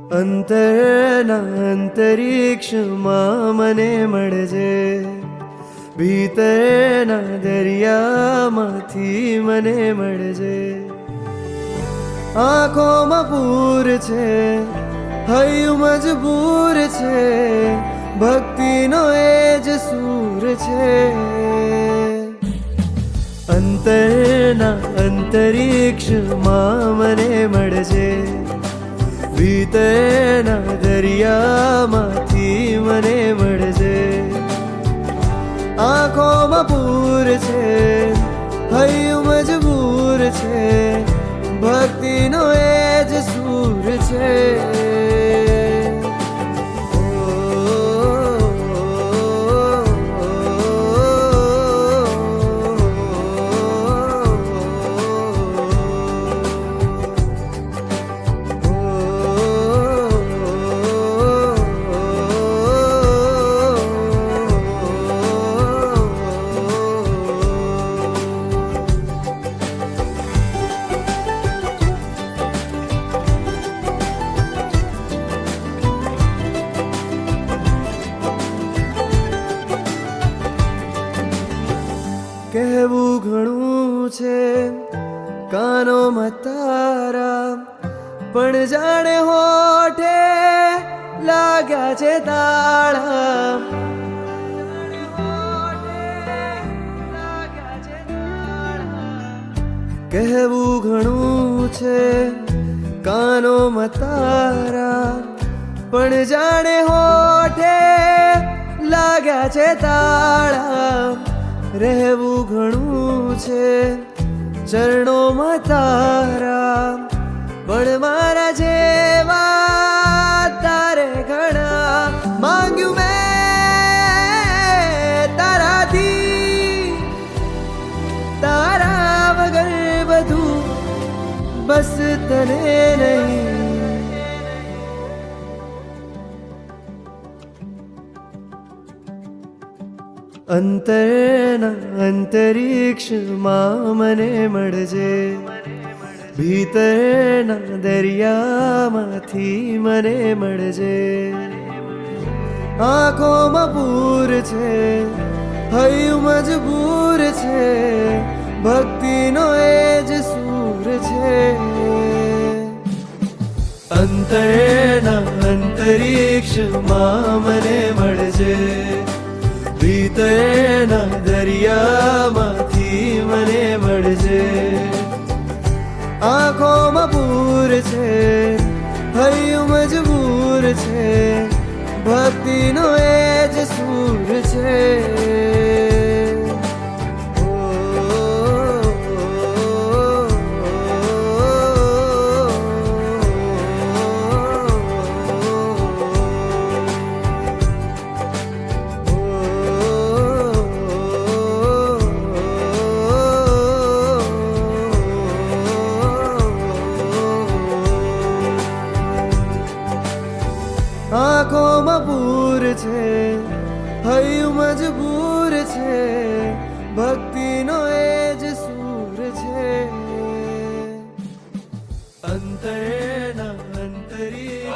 અંતરના અંતરિક્ષમાં મને મળજે, ભીતરના દરિયામાંથી મને મળજે. આંખોમાં પૂર છે, હૈયું મજબૂર છે, ભક્તિનો એ જ સૂર છે. અંતરના અંતરિક્ષમાં મને મળજે, ભીતરના દરિયામાંથી મને મળજે. આંખોમાં પૂર છે, હૈયું મજબૂર છે, ભક્તિનો એ જ સૂર છે. કહેવું ઘણું છે કાનોમાં તારા, પણ જાણે હોઠે લાગ્યા છે તાળા. કહેવું ઘણું છે કાનોમાં તારા, પણ જાણે હોઠે લાગ્યા છે તાળા. રહેવું ઘણું છે ચરણોમાં તારા, પણ મારા જેવા તારે ઘણા. માંગ્યું મેં તારાથી, તારા વગર બધું બસ તને નહીં. અંતરના અંતરિક્ષમાં મને મળજે, ભીતરના દરિયામાંથી મને મળજે. આંખોમાં પૂર છે, હૈયું મજબૂર છે, ભક્તિનો એ જ સૂર છે. અંતરના અંતરિક્ષમાં મને મળજે, ભીતરના દરિયામાંથી મને મળજે. આંખોમાં પૂર છે, હૈયું મજબૂર છે, ભક્તિનો એ જ સૂર છે. આંખોમાં પૂર છે, હૈયું મજબૂર છે, ભક્તિનો એ જ સૂર છે. અંતરના અંતરિક્ષ